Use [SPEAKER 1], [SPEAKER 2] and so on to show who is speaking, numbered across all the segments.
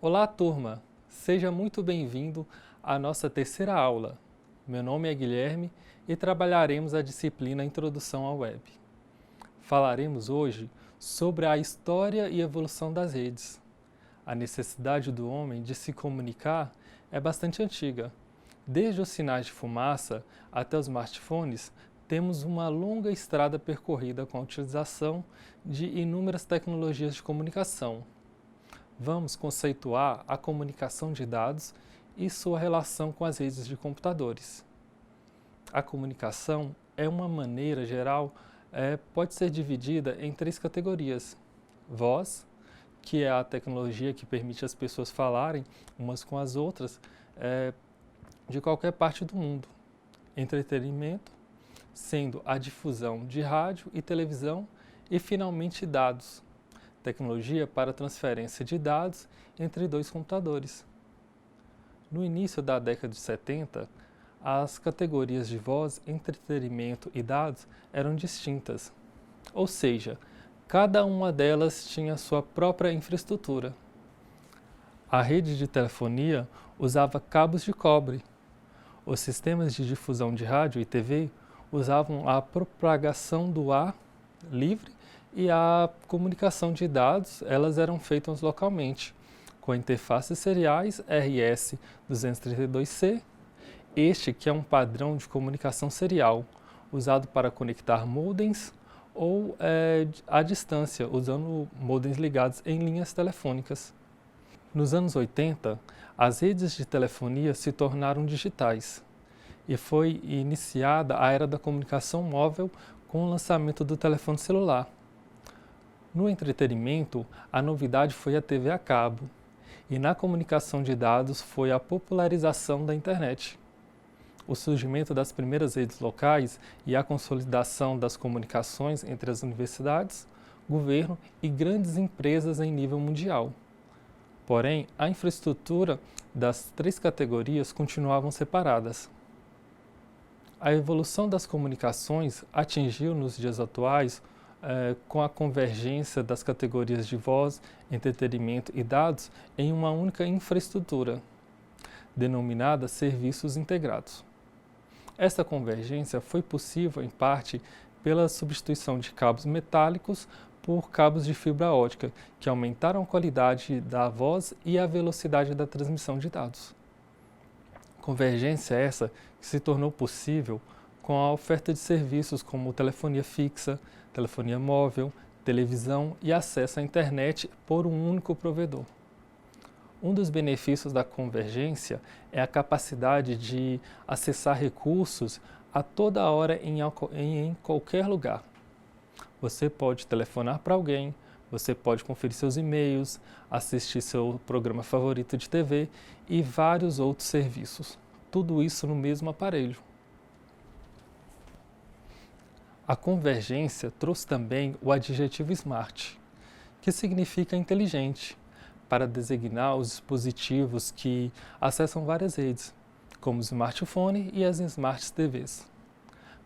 [SPEAKER 1] Olá, turma! Seja muito bem-vindo à nossa terceira aula. Meu nome é Guilherme e trabalharemos a disciplina Introdução à Web. Falaremos hoje sobre a história e evolução das redes. A necessidade do homem de se comunicar é bastante antiga. Desde os sinais de fumaça até os smartphones, temos uma longa estrada percorrida com a utilização de inúmeras tecnologias de comunicação. Vamos conceituar a comunicação de dados e sua relação com as redes de computadores. A comunicação é uma maneira geral, pode ser dividida em três categorias. Voz, que é a tecnologia que permite as pessoas falarem umas com as outras de qualquer parte do mundo. Entretenimento, sendo a difusão de rádio e televisão, e finalmente dados, tecnologia para transferência de dados entre dois computadores. No início da década de 70, as categorias de voz, entretenimento e dados eram distintas, ou seja, cada uma delas tinha sua própria infraestrutura. A rede de telefonia usava cabos de cobre. Os sistemas de difusão de rádio e TV usavam a propagação do ar livre e a comunicação de dados, elas eram feitas localmente, com interfaces seriais RS-232C, este que é um padrão de comunicação serial, usado para conectar modems ou à distância, usando modems ligados em linhas telefônicas. Nos anos 80, as redes de telefonia se tornaram digitais e foi iniciada a era da comunicação móvel com o lançamento do telefone celular. No entretenimento, a novidade foi a TV a cabo, e na comunicação de dados foi a popularização da internet. O surgimento das primeiras redes locais e a consolidação das comunicações entre as universidades, governo e grandes empresas em nível mundial. Porém, a infraestrutura das três categorias continuavam separadas. A evolução das comunicações atingiu nos dias atuais com a convergência das categorias de voz, entretenimento e dados em uma única infraestrutura, denominada serviços integrados. Essa convergência foi possível, em parte, pela substituição de cabos metálicos por cabos de fibra ótica, que aumentaram a qualidade da voz e a velocidade da transmissão de dados. Convergência essa que se tornou possível com a oferta de serviços como telefonia fixa, telefonia móvel, televisão e acesso à internet por um único provedor. Um dos benefícios da convergência é a capacidade de acessar recursos a toda hora em qualquer lugar. Você pode telefonar para alguém, você pode conferir seus e-mails, assistir seu programa favorito de TV e vários outros serviços. Tudo isso no mesmo aparelho. A convergência trouxe também o adjetivo smart, que significa inteligente, para designar os dispositivos que acessam várias redes, como o smartphone e as smart TVs.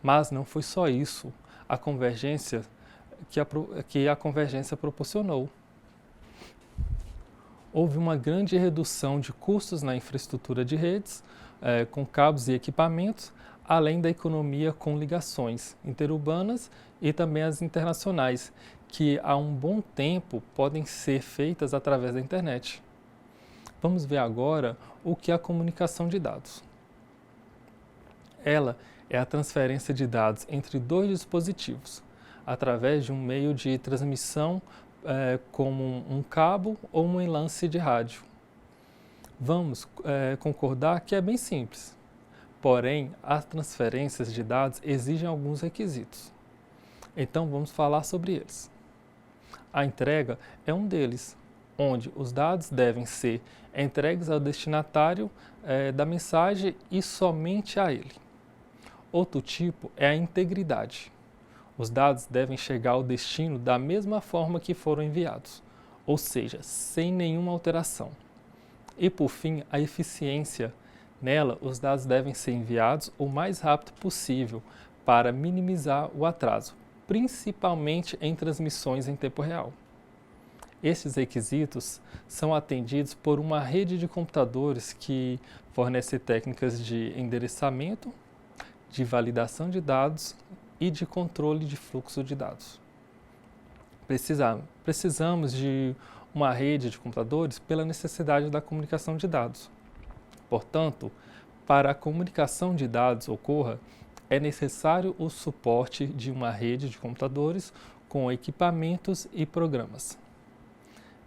[SPEAKER 1] Mas não foi só isso a convergência que a convergência proporcionou. Houve uma grande redução de custos na infraestrutura de redes, com cabos e equipamentos, além da economia com ligações interurbanas e também as internacionais, que há um bom tempo podem ser feitas através da internet. Vamos ver agora o que é a comunicação de dados. Ela é a transferência de dados entre dois dispositivos, através de um meio de transmissão como um cabo ou um enlace de rádio. Vamos concordar que é bem simples. Porém, as transferências de dados exigem alguns requisitos. Então, vamos falar sobre eles. A entrega é um deles, onde os dados devem ser entregues ao destinatário da mensagem e somente a ele. Outro tipo é a integridade. Os dados devem chegar ao destino da mesma forma que foram enviados, ou seja, sem nenhuma alteração. E, por fim, a eficiência. Nela, os dados devem ser enviados o mais rápido possível para minimizar o atraso, principalmente em transmissões em tempo real. Estes requisitos são atendidos por uma rede de computadores que fornece técnicas de endereçamento, de validação de dados e de controle de fluxo de dados. Precisamos de uma rede de computadores pela necessidade da comunicação de dados. Portanto, para a comunicação de dados ocorra, é necessário o suporte de uma rede de computadores com equipamentos e programas.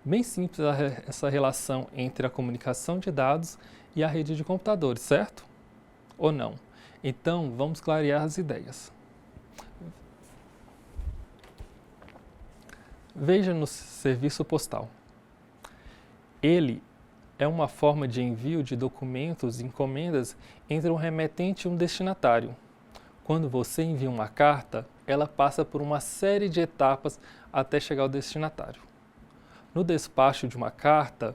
[SPEAKER 1] Bem simples essa relação entre a comunicação de dados e a rede de computadores, certo? Ou não? Então, vamos clarear as ideias. Veja no serviço postal. Ele é uma forma de envio de documentos e encomendas entre um remetente e um destinatário. Quando você envia uma carta, ela passa por uma série de etapas até chegar ao destinatário. No despacho de uma carta,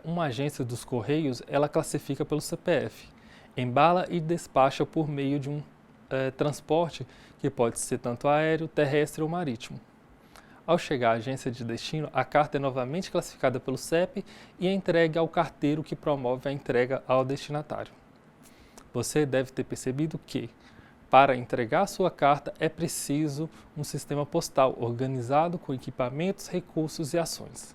[SPEAKER 1] uma agência dos Correios, ela classifica pelo CPF, embala e despacha por meio de um transporte que pode ser tanto aéreo, terrestre ou marítimo. Ao chegar à agência de destino, a carta é novamente classificada pelo CEP e é entregue ao carteiro que promove a entrega ao destinatário. Você deve ter percebido que, para entregar sua carta, é preciso um sistema postal organizado com equipamentos, recursos e ações.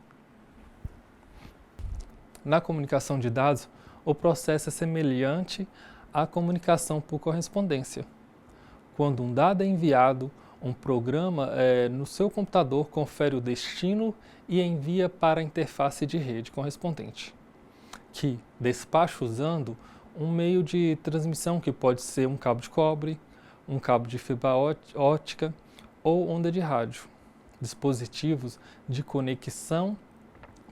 [SPEAKER 1] Na comunicação de dados, o processo é semelhante à comunicação por correspondência. Quando um dado é enviado, um programa no seu computador confere o destino e envia para a interface de rede correspondente, que despacha usando um meio de transmissão que pode ser um cabo de cobre, um cabo de fibra ótica ou onda de rádio, dispositivos de conexão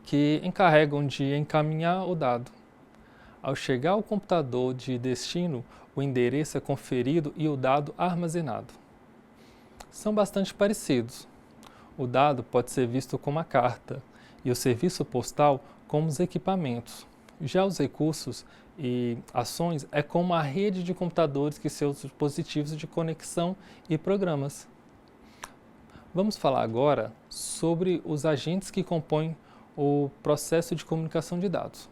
[SPEAKER 1] que encarregam de encaminhar o dado. Ao chegar ao computador de destino, o endereço é conferido e o dado armazenado. São bastante parecidos. O dado pode ser visto como a carta e o serviço postal como os equipamentos. Já os recursos e ações é como a rede de computadores que seus dispositivos de conexão e programas. Vamos falar agora sobre os agentes que compõem o processo de comunicação de dados.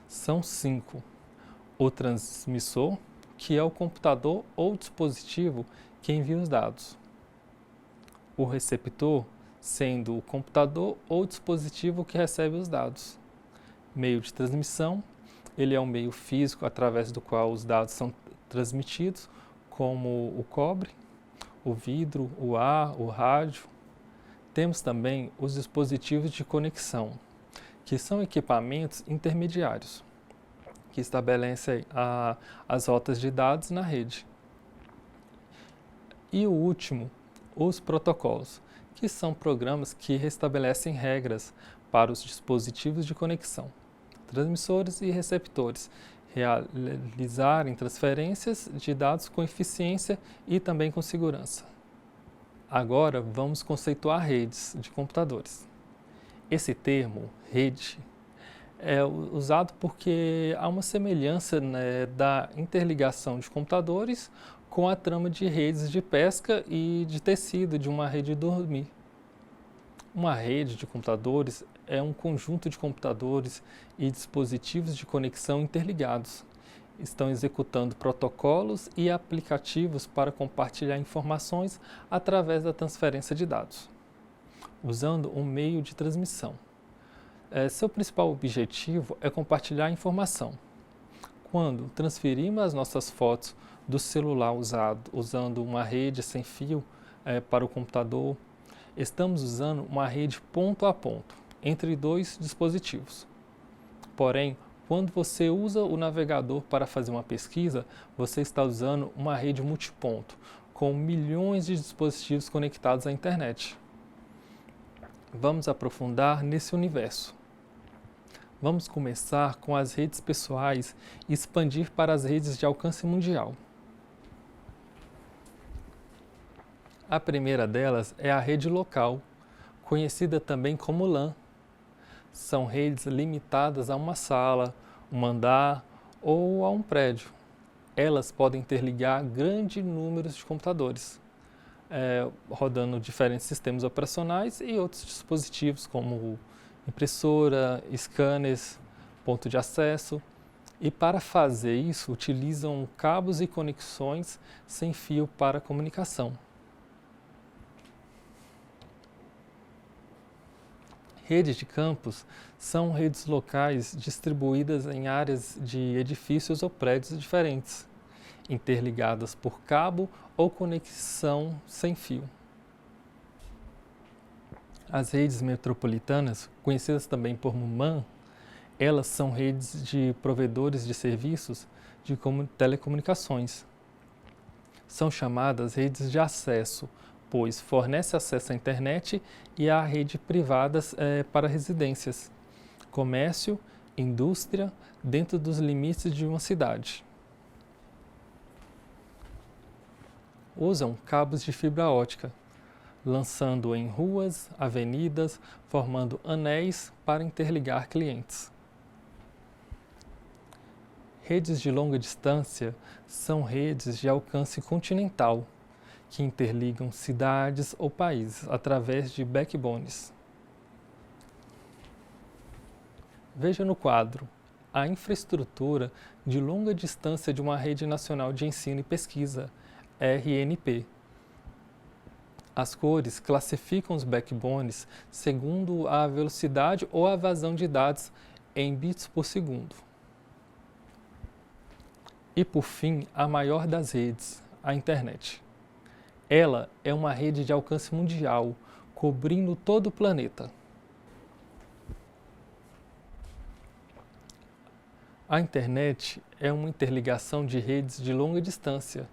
[SPEAKER 1] São 5. O transmissor, que é o computador ou dispositivo que envia os dados. O receptor, sendo o computador ou dispositivo que recebe os dados. Meio de transmissão, ele é um meio físico através do qual os dados são transmitidos, como o cobre, o vidro, o ar, o rádio. Temos também os dispositivos de conexão, que são equipamentos intermediários, que estabelecem as rotas de dados na rede. E o último, os protocolos, que são programas que restabelecem regras para os dispositivos de conexão, transmissores e receptores, realizarem transferências de dados com eficiência e também com segurança. Agora vamos conceituar redes de computadores. Esse termo, rede, é usado porque há uma semelhança, da interligação de computadores com a trama de redes de pesca e de tecido de uma rede de dormir. Uma rede de computadores é um conjunto de computadores e dispositivos de conexão interligados. Estão executando protocolos e aplicativos para compartilhar informações através da transferência de dados, usando um meio de transmissão. Seu principal objetivo é compartilhar informação. Quando transferimos as nossas fotos do celular usando uma rede sem fio para o computador, estamos usando uma rede ponto a ponto entre dois dispositivos. Porém, quando você usa o navegador para fazer uma pesquisa, você está usando uma rede multiponto, com milhões de dispositivos conectados à internet. Vamos aprofundar nesse universo. Vamos começar com as redes pessoais e expandir para as redes de alcance mundial. A primeira delas é a rede local, conhecida também como LAN. São redes limitadas a uma sala, um andar ou a um prédio. Elas podem interligar grande número de computadores. rodando diferentes sistemas operacionais e outros dispositivos como impressora, scanners, ponto de acesso. E para fazer isso, utilizam cabos e conexões sem fio para comunicação. Redes de campos são redes locais distribuídas em áreas de edifícios ou prédios diferentes, interligadas por cabo ou conexão sem fio. As redes metropolitanas, conhecidas também por MAN, elas são redes de provedores de serviços de telecomunicações. São chamadas redes de acesso, pois fornece acesso à internet e à rede privadas para residências, comércio, indústria, dentro dos limites de uma cidade. Usam cabos de fibra ótica, lançando em ruas, avenidas, formando anéis para interligar clientes. Redes de longa distância são redes de alcance continental, que interligam cidades ou países através de backbones. Veja no quadro a infraestrutura de longa distância de uma Rede Nacional de Ensino e Pesquisa, RNP. As cores classificam os backbones segundo a velocidade ou a vazão de dados em bits por segundo. E por fim, a maior das redes, a internet. Ela é uma rede de alcance mundial, cobrindo todo o planeta. A internet é uma interligação de redes de longa distância,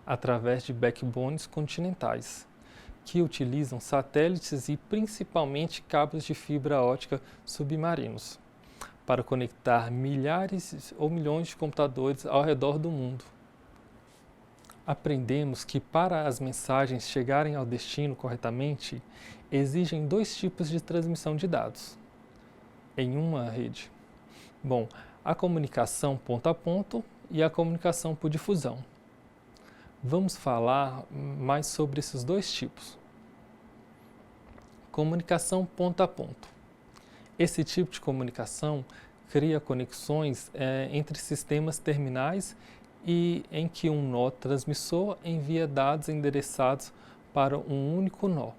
[SPEAKER 1] através de backbones continentais, que utilizam satélites e principalmente cabos de fibra ótica submarinos, para conectar milhares ou milhões de computadores ao redor do mundo. Aprendemos que para as mensagens chegarem ao destino corretamente, exigem dois tipos de transmissão de dados em uma rede. Bom, a comunicação ponto a ponto e a comunicação por difusão. Vamos falar mais sobre esses dois tipos. Comunicação ponto a ponto. Esse tipo de comunicação cria conexões entre sistemas terminais e em que um nó transmissor envia dados endereçados para um único nó.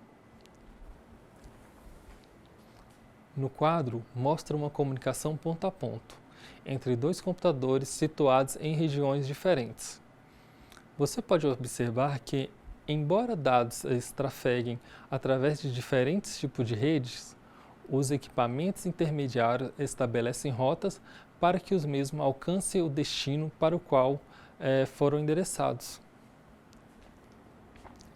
[SPEAKER 1] No quadro, mostra uma comunicação ponto a ponto, entre dois computadores situados em regiões diferentes. Você pode observar que, embora dados trafeguem através de diferentes tipos de redes, os equipamentos intermediários estabelecem rotas para que os mesmos alcancem o destino para o qual foram endereçados.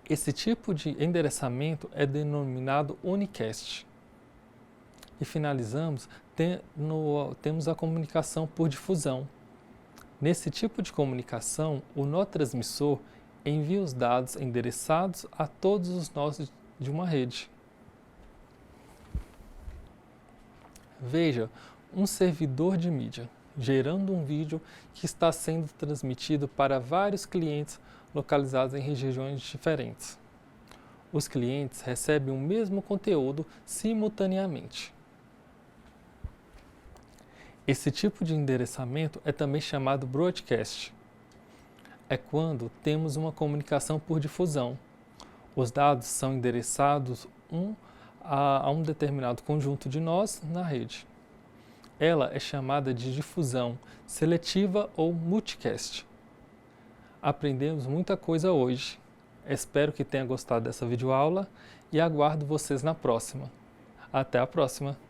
[SPEAKER 1] Esse tipo de endereçamento é denominado unicast. E finalizamos, temos a comunicação por difusão. Nesse tipo de comunicação, o nó transmissor envia os dados endereçados a todos os nós de uma rede. Veja, um servidor de mídia gerando um vídeo que está sendo transmitido para vários clientes localizados em regiões diferentes. Os clientes recebem o mesmo conteúdo simultaneamente. Esse tipo de endereçamento é também chamado broadcast. É quando temos uma comunicação por difusão. Os dados são endereçados a um determinado conjunto de nós na rede. Ela é chamada de difusão seletiva ou multicast. Aprendemos muita coisa hoje. Espero que tenha gostado dessa videoaula e aguardo vocês na próxima. Até a próxima!